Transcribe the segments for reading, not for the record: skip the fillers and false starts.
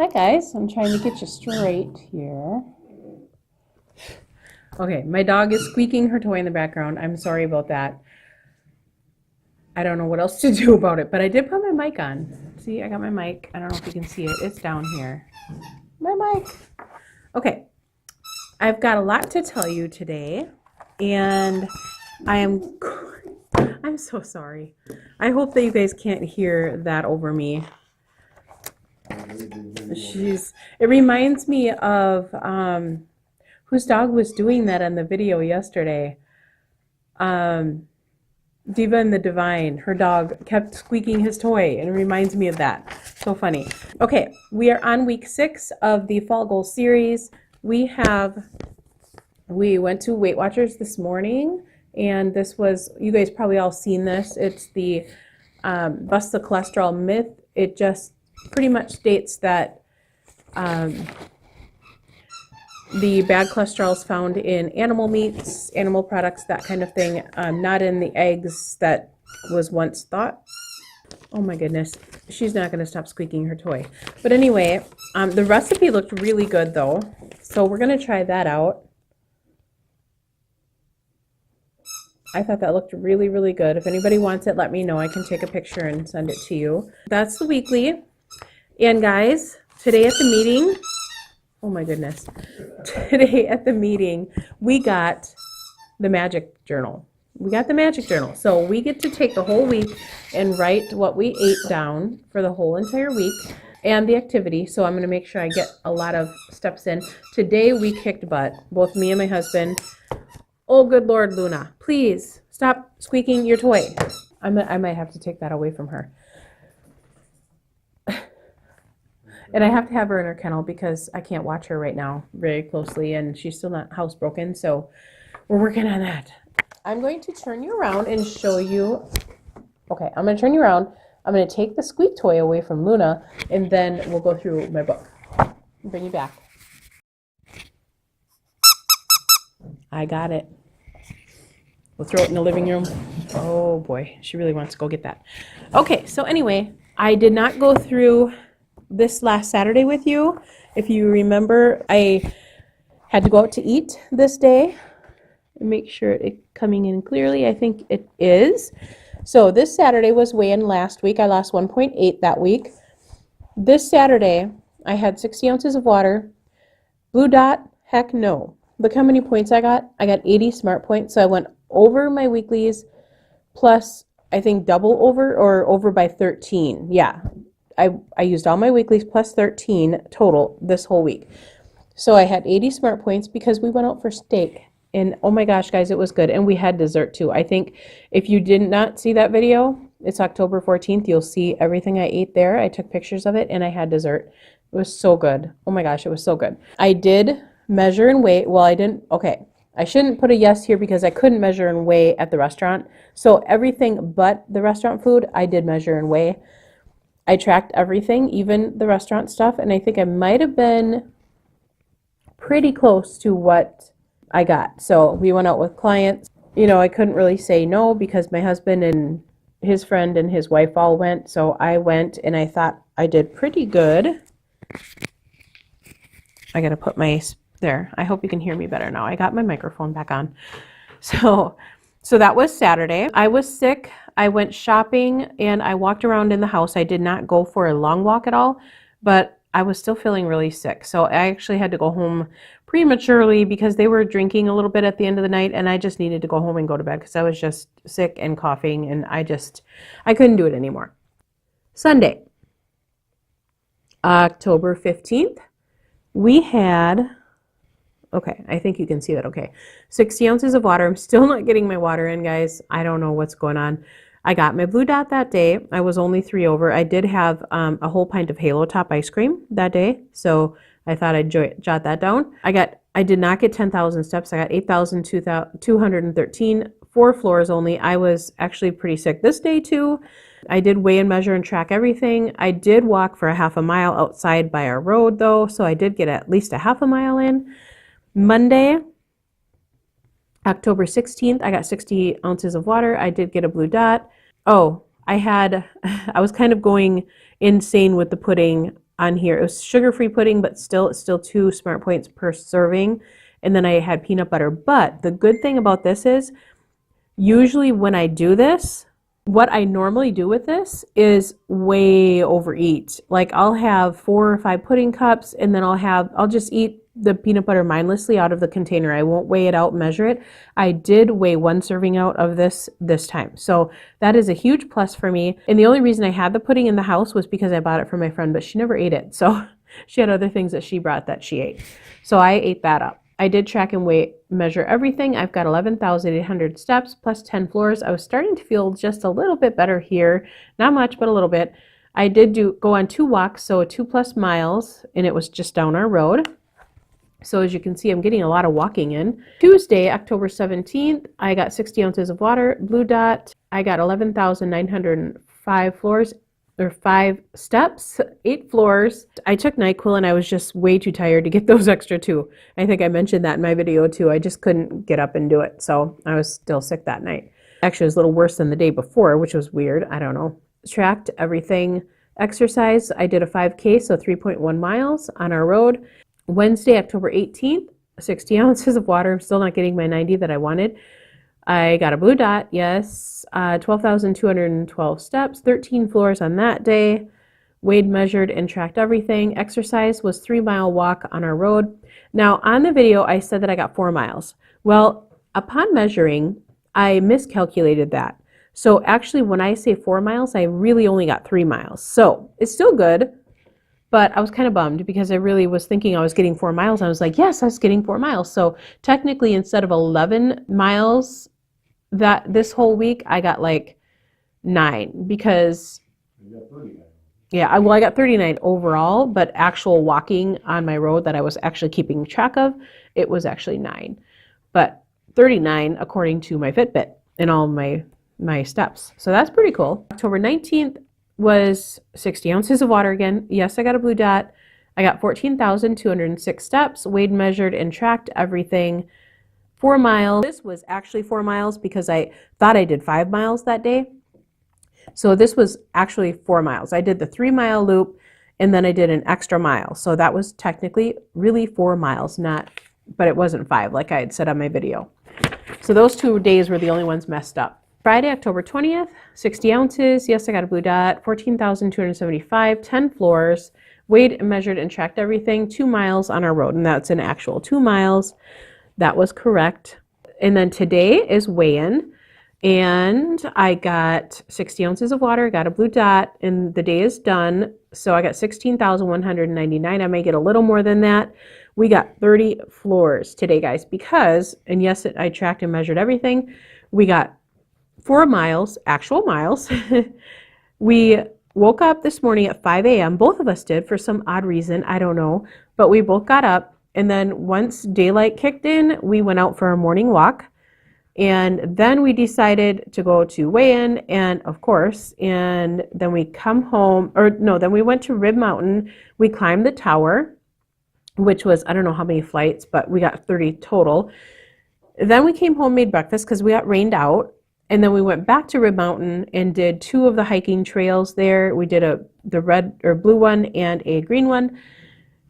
Hi guys, I'm trying to get you straight here. Okay, my dog is squeaking her toy in the background. I'm sorry about that. I don't know what else to do about it, but I did put my mic on. See, I got my mic. I don't know if you can see it. It's down here. My mic. Okay, I've got a lot to tell you today, and I'm so sorry. I hope that you guys can't hear that over me. It reminds me of whose dog was doing that on the video yesterday. Diva and the Divine, her dog kept squeaking his toy, and it reminds me of that. So funny. Okay, we are on week 6 of the Fall Goal series. We went to Weight Watchers this morning, and this was, you guys probably all seen this. It's the Bust the Cholesterol Myth. It just pretty much states that the bad cholesterol is found in animal meats, animal products, that kind of thing, not in the eggs that was once thought. Oh my goodness, she's not going to stop squeaking her toy. But anyway, the recipe looked really good though, so we're going to try that out. I thought that looked really, really good. If anybody wants it, let me know. I can take a picture and send it to you. That's the weekly. And guys, today at the meeting, oh my goodness. Today at the meeting, we got the magic journal. So we get to take the whole week and write what we ate down for the whole entire week and the activity. So I'm going to make sure I get a lot of steps in. Today we kicked butt, both me and my husband. Oh, good Lord, Luna, please stop squeaking your toy. I might have to take that away from her. And I have to have her in her kennel because I can't watch her right now very closely, and she's still not housebroken, so we're working on that. I'm going to turn you around and show you. Okay, I'm going to turn you around. I'm going to take the squeak toy away from Luna, and then we'll go through my book. Bring you back. I got it. We'll throw it in the living room. Oh boy, she really wants to go get that. Okay, so anyway, I did not go through this last Saturday with you. If you remember, I had to go out to eat this day. Make sure it's coming in clearly. I think it is. So this Saturday was weigh-in last week. I lost 1.8 that week. This Saturday, I had 60 ounces of water. Blue dot, heck no. Look how many points I got. I got 80 smart points. So I went over my weeklies plus, I think, double over or over by 13. Yeah. I used all my weeklies plus 13 total this whole week. So I had 80 smart points because we went out for steak. And oh my gosh, guys, it was good. And we had dessert too. I think if you did not see that video, it's October 14th. You'll see everything I ate there. I took pictures of it and I had dessert. It was so good. Oh my gosh, it was so good. I did measure and weigh. Well, I didn't. Okay. I shouldn't put a yes here because I couldn't measure and weigh at the restaurant. So everything but the restaurant food, I did measure and weigh. I tracked everything, even the restaurant stuff, and I think I might have been pretty close to what I got. So we went out with clients. You know, I couldn't really say no because my husband and his friend and his wife all went. So I went and I thought I did pretty good. I got to put my, there. I hope you can hear me better now. I got my microphone back on. So that was Saturday. I was sick. I went shopping and I walked around in the house. I did not go for a long walk at all, but I was still feeling really sick. So I actually had to go home prematurely because they were drinking a little bit at the end of the night and I just needed to go home and go to bed because I was just sick and coughing and I couldn't do it anymore. Sunday, October 15th, we had, okay, I think you can see that okay. 60 ounces of water. I'm still not getting my water in, guys. I don't know what's going on. I got my blue dot that day. I was only 3 over. I did have a whole pint of Halo Top ice cream that day, so I thought I'd jot that down. I did not get 10,000 steps. I got 8,213, 4 floors only. I was actually pretty sick this day too. I did weigh and measure and track everything. I did walk for a half a mile outside by our road though, so I did get at least a half a mile in. Monday, October 16th, I got 60 ounces of water. I did get a blue dot. Oh, I was kind of going insane with the pudding on here. It was sugar-free pudding, but still, it's still 2 smart points per serving. And then I had peanut butter. But the good thing about this is, usually when I do this, what I normally do with this is way overeat. Like I'll have 4 or 5 pudding cups, and then I'll just eat the peanut butter mindlessly out of the container. I won't weigh it out, measure it. I did weigh 1 serving out of this time. So that is a huge plus for me. And the only reason I had the pudding in the house was because I bought it for my friend, but she never ate it. So she had other things that she brought that she ate. So I ate that up. I did track and weight measure everything. I've got 11,800 steps plus 10 floors. I was starting to feel just a little bit better here. Not much, but a little bit. I did go on 2 walks, so 2+ miles, and it was just down our road. So as you can see, I'm getting a lot of walking in. Tuesday, October 17th, I got 60 ounces of water, Blue Dot. I got 11,905 floors, or 5 steps, 8 floors. I took NyQuil and I was just way too tired to get those extra 2. I think I mentioned that in my video too. I just couldn't get up and do it. So I was still sick that night. Actually, it was a little worse than the day before, which was weird. I don't know. Tracked everything. Exercise, I did a 5K, so 3.1 miles on our road. Wednesday, October 18th, 60 ounces of water. I'm still not getting my 90 that I wanted. I got a Blue Dot, yes. 12,212 steps, 13 floors on that day. Weighed, measured, and tracked everything. Exercise was 3-mile walk on our road. Now, on the video, I said that I got 4 miles. Well, upon measuring, I miscalculated that. So actually, when I say 4 miles, I really only got 3 miles. So it's still good. But I was kind of bummed because I really was thinking I was getting 4 miles. I was like, yes, I was getting 4 miles. So technically, instead of 11 miles this whole week, I got like 9 because, yeah, I got 39 overall, but actual walking on my road that I was actually keeping track of, it was actually 9. But 39 according to my Fitbit and all my steps. So that's pretty cool. October 19th, was 60 ounces of water again. Yes, I got a Blue Dot. I got 14,206 steps, weighed, measured, and tracked everything. 4 miles. This was actually 4 miles because I thought I did 5 miles that day. So this was actually 4 miles. I did the 3-mile loop, and then I did an extra mile. So that was technically really 4 miles, but it wasn't 5 like I had said on my video. So those 2 days were the only ones messed up. Friday, October 20th, 60 ounces. Yes, I got a Blue Dot. 14,275, 10 floors. Weighed, measured, and tracked everything. 2 miles on our road, and that's an actual 2 miles. That was correct. And then today is weigh-in, and I got 60 ounces of water, got a Blue Dot, and the day is done. So I got 16,199. I may get a little more than that. We got 30 floors today, guys, because, and yes, I tracked and measured everything. We got 4 miles, actual miles. We woke up this morning at 5 a.m. Both of us did for some odd reason. I don't know. But we both got up. And then once daylight kicked in, we went out for a morning walk. And then we decided to go to weigh-in, and of course, and then we come home, then we went to Rib Mountain. We climbed the tower, which was, I don't know how many flights, but we got 30 total. Then we came home, made breakfast because we got rained out. And then we went back to Rib Mountain and did 2 of the hiking trails there. We did the red or blue one and a green one.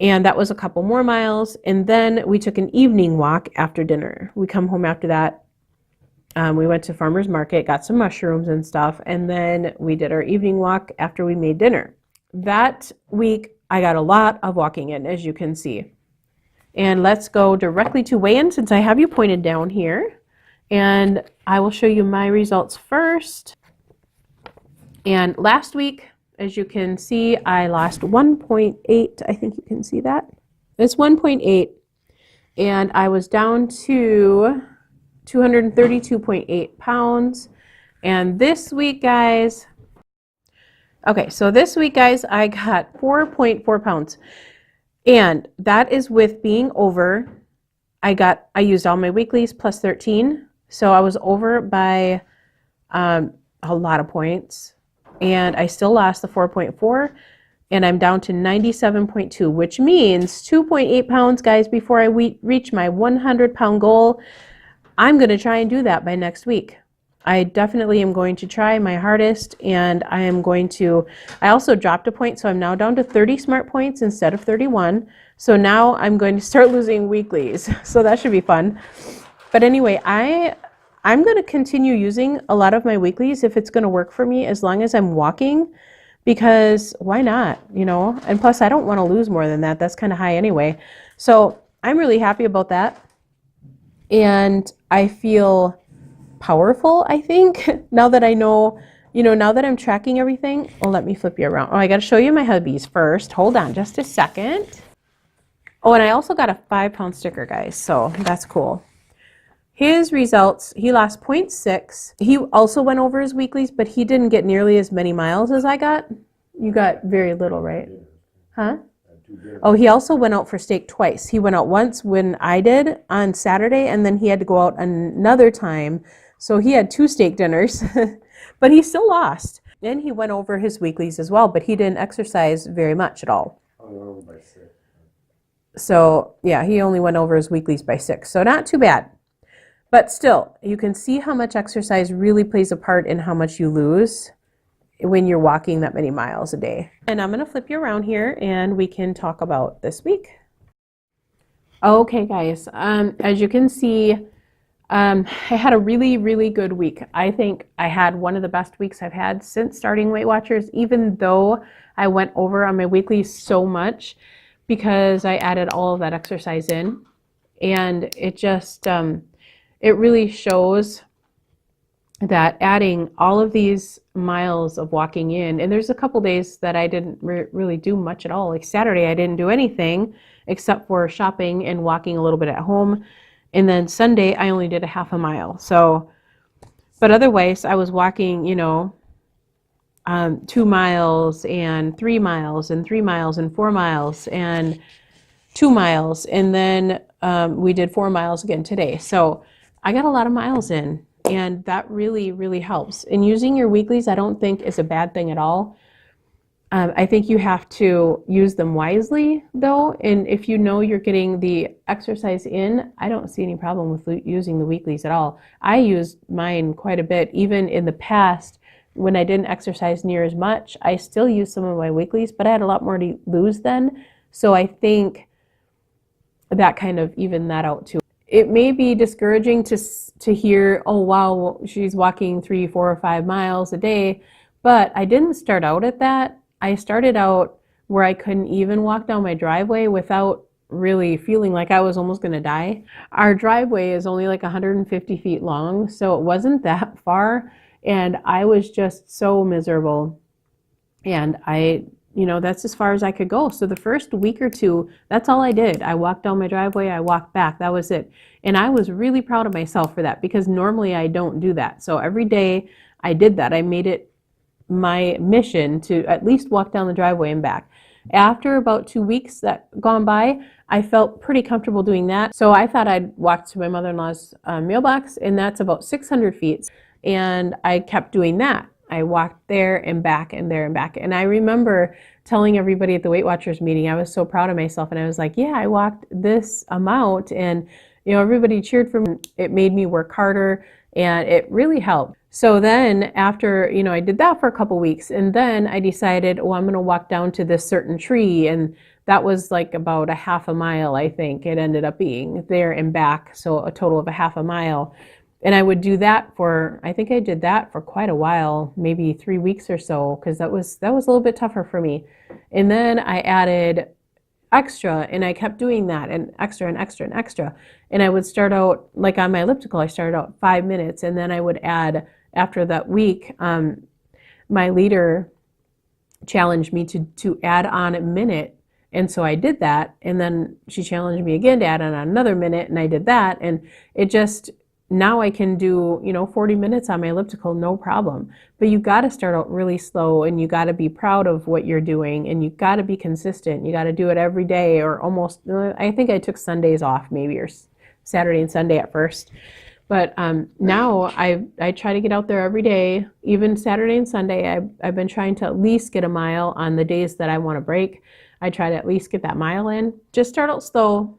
And that was a couple more miles. And then we took an evening walk after dinner. We come home after that. We went to farmer's market, got some mushrooms and stuff. And then we did our evening walk after we made dinner. That week, I got a lot of walking in, as you can see. And let's go directly to weigh-in since I have you pointed down here. And I will show you my results first. And last week, as you can see, I lost 1.8. I think you can see that. It's 1.8. And I was down to 232.8 pounds. And this week, guys, I got 4.4 pounds. And that is with being over. I used all my weeklies plus 13. So I was over by a lot of points, and I still lost the 4.4, and I'm down to 97.2, which means 2.8 pounds, guys, before I reach my 100-pound goal. I'm going to try and do that by next week. I definitely am going to try my hardest, and I also dropped a point, so I'm now down to 30 smart points instead of 31. So now I'm going to start losing weeklies. So that should be fun. But anyway, I'm going to continue using a lot of my weeklies if it's going to work for me, as long as I'm walking, because why not, And plus, I don't want to lose more than that. That's kind of high anyway. So I'm really happy about that. And I feel powerful, I think, now that I know, now that I'm tracking everything. Oh, let me flip you around. Oh, I got to show you my hubbies first. Hold on just a second. Oh, and I also got a 5-pound sticker, guys. So that's cool. His results, he lost 0.6. He also went over his weeklies, but he didn't get nearly as many miles as I got. You got very little, right? Huh? Oh, he also went out for steak twice. He went out once when I did on Saturday, and then he had to go out another time. So he had 2 steak dinners, but he still lost. And he went over his weeklies as well, but he didn't exercise very much at all. So yeah, he only went over his weeklies by 6. So not too bad. But still, you can see how much exercise really plays a part in how much you lose when you're walking that many miles a day. And I'm going to flip you around here and we can talk about this week. Okay, guys, as you can see, I had a really, really good week. I think I had one of the best weeks I've had since starting Weight Watchers, even though I went over on my weekly so much because I added all of that exercise in. And it just, it really shows that adding all of these miles of walking in, and there's a couple days that I didn't really do much at all. Like Saturday, I didn't do anything except for shopping and walking a little bit at home. And then Sunday, I only did a half a mile. So, but otherwise, I was walking, 2 miles and 3 miles and 3 miles and 4 miles and 2 miles. And then we did 4 miles again today. So I got a lot of miles in, and that really, really helps. And using your weeklies, I don't think is a bad thing at all. I think you have to use them wisely, though. And if you know you're getting the exercise in, I don't see any problem with using the weeklies at all. I used mine quite a bit. Even in the past, when I didn't exercise near as much, I still used some of my weeklies, but I had a lot more to lose then. So I think that kind of evened that out too. It may be discouraging to hear, oh, wow, she's walking 3, 4, or 5 miles a day, but I didn't start out at that. I started out where I couldn't even walk down my driveway without really feeling like I was almost going to die. Our driveway is only like 150 feet long, so it wasn't that far, and I was just so miserable. And that's as far as I could go. So the first week or two, that's all I did. I walked down my driveway, I walked back, that was it. And I was really proud of myself for that because normally I don't do that. So every day I did that. I made it my mission to at least walk down the driveway and back. After about 2 weeks that gone by, I felt pretty comfortable doing that. So I thought I'd walk to my mother-in-law's mailbox, and that's about 600 feet. And I kept doing that. I walked there and back and there and back. And I remember telling everybody at the Weight Watchers meeting, I was so proud of myself. And I was like, yeah, I walked this amount. And, everybody cheered for me. It made me work harder, and it really helped. So then after, I did that for a couple weeks, and then I decided, I'm going to walk down to this certain tree. And that was like about a half a mile, I think it ended up being, there and back. So a total of a half a mile. And I would do that I think I did that for quite a while, maybe 3 weeks or so, because that was a little bit tougher for me. And then I added extra, and I kept doing that, and extra and extra and extra. And I would start out, like on my elliptical, I started out 5 minutes, and then I would add, after that week, my leader challenged me to add on a minute. And so I did that, and then she challenged me again to add on another minute, and I did that, and it just, now I can do, 40 minutes on my elliptical, no problem. But you got to start out really slow, and you got to be proud of what you're doing, and you got to be consistent. You got to do it every day, or almost, I think I took Sundays off maybe, or Saturday and Sunday at first. But now I try to get out there every day, even Saturday and Sunday. I've been trying to at least get a mile on the days that I want to break. I try to at least get that mile in. Just start out slow.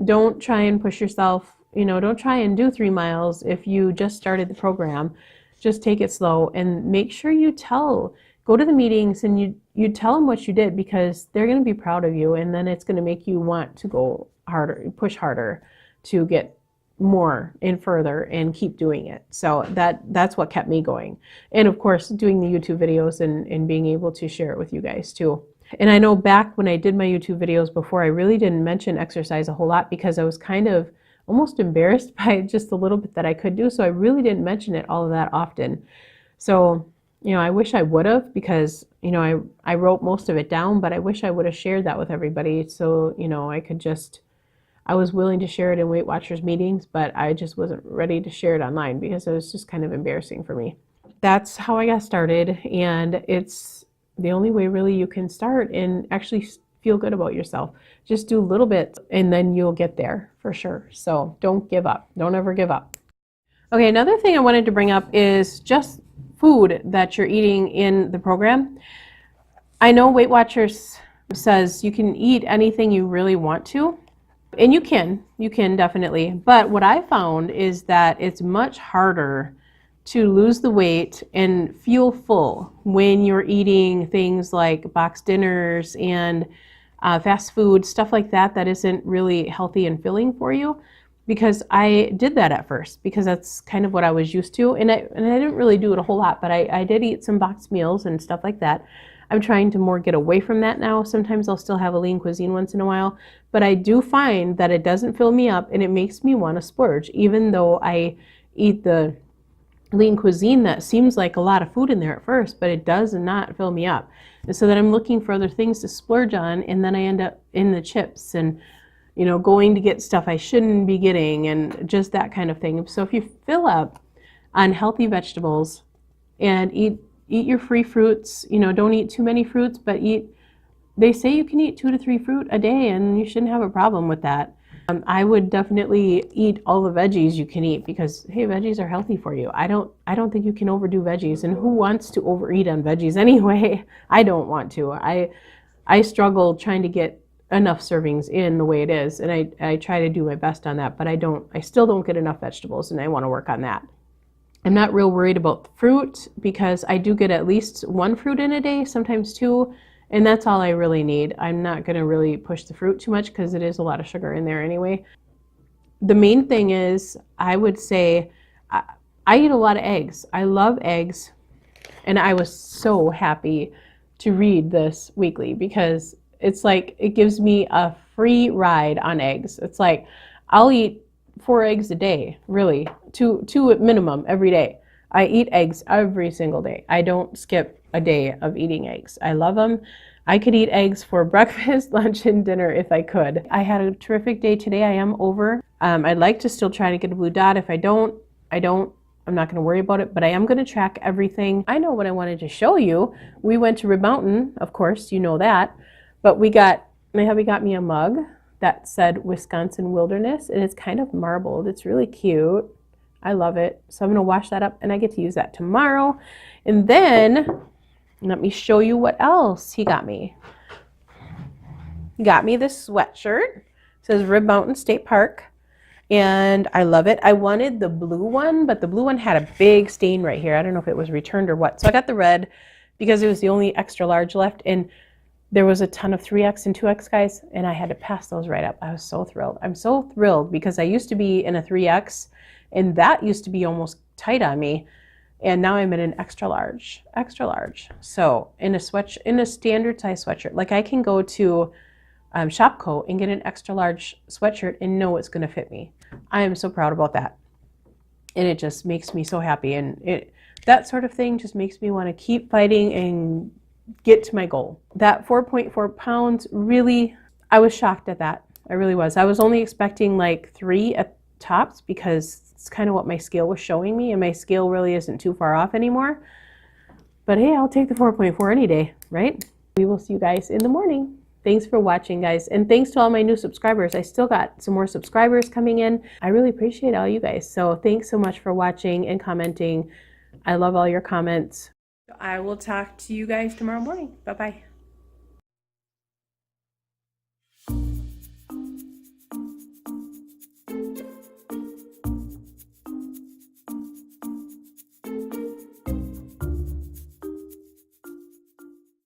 Don't try and push yourself. don't try and do 3 miles if you just started the program. Just take it slow and make sure you go to the meetings and you tell them what you did, because they're going to be proud of you, and then it's going to make you want to go harder, push harder to get more and further and keep doing it. So that's what kept me going. And of course, doing the YouTube videos and being able to share it with you guys too. And I know back when I did my YouTube videos before, I really didn't mention exercise a whole lot because I was kind of almost embarrassed by just a little bit that I could do. So I really didn't mention it all of that often. So, I wish I would have, because, I wrote most of it down, but I wish I would have shared that with everybody. So, I was willing to share it in Weight Watchers meetings, but I just wasn't ready to share it online because it was just kind of embarrassing for me. That's how I got started, and it's the only way really you can start and actually feel good about yourself. Just do little bits and then you'll get there for sure. So don't give up. Don't ever give up. Okay, another thing I wanted to bring up is just food that you're eating in the program. I know Weight Watchers says you can eat anything you really want to. And you can definitely. But what I found is that it's much harder to lose the weight and feel full when you're eating things like box dinners and fast food, stuff like that isn't really healthy and filling for you. Because I did that at first, because that's kind of what I was used to. And I didn't really do it a whole lot, but I did eat some boxed meals and stuff like that. I'm trying to more get away from that now. Sometimes I'll still have a lean cuisine once in a while, but I do find that it doesn't fill me up and it makes me want to splurge. Even though I eat the lean cuisine, that seems like a lot of food in there at first, but it does not fill me up. And so then I'm looking for other things to splurge on, and then I end up in the chips and going to get stuff I shouldn't be getting and just that kind of thing. So if you fill up on healthy vegetables and eat your free fruits, don't eat too many fruits, but they say you can eat 2 to 3 fruit a day and you shouldn't have a problem with that. I would definitely eat all the veggies you can eat, because hey, veggies are healthy for you. I don't think you can overdo veggies, and who wants to overeat on veggies anyway? I don't want to. I struggle trying to get enough servings in the way it is, and I try to do my best on that, but I still don't get enough vegetables, and I want to work on that. I'm not real worried about fruit, because I do get at least 1 fruit in a day, sometimes 2, and that's all I really need. I'm not going to really push the fruit too much because it is a lot of sugar in there anyway. The main thing is, I would say, I eat a lot of eggs. I love eggs, and I was so happy to read this weekly, because it's like it gives me a free ride on eggs. It's like I'll eat 4 eggs a day, really, 2 at minimum every day. I eat eggs every single day. I don't skip a day of eating eggs. I love them. I could eat eggs for breakfast, lunch, and dinner if I could. I had a terrific day today. I am over. I'd like to still try to get a blue dot. If I don't, I'm not going to worry about it, but I am going to track everything. I know what I wanted to show you. We went to Rib Mountain, of course, you know that, but my hubby got me a mug that said Wisconsin Wilderness, and it's kind of marbled. It's really cute. I love it. So I'm going to wash that up, and I get to use that tomorrow. And then let me show you what else he got me. He got me this sweatshirt. It says Rib Mountain State Park, and I love it. I wanted the blue one, but the blue one had a big stain right here. I don't know if it was returned or what. So I got the red because it was the only extra large left, and there was a ton of 3X and 2X guys, and I had to pass those right up. I was so thrilled. I'm so thrilled because I used to be in a 3X, and that used to be almost tight on me, and now I'm in an extra large. So in a standard size sweatshirt, like I can go to Shopko and get an extra large sweatshirt and know it's going to fit me. I am so proud about that, and it just makes me so happy, and that sort of thing just makes me want to keep fighting and get to my goal. That 4.4 pounds, really, I was shocked at that. I really was. I was only expecting like 3 at tops, because it's kind of what my scale was showing me, and my scale really isn't too far off anymore. But hey, I'll take the 4.4 any day, right? We will see you guys in the morning. Thanks for watching, guys, and thanks to all my new subscribers. I still got some more subscribers coming in. I really appreciate all you guys. So thanks so much for watching and commenting. I love all your comments. I will talk to you guys tomorrow morning. Bye-bye.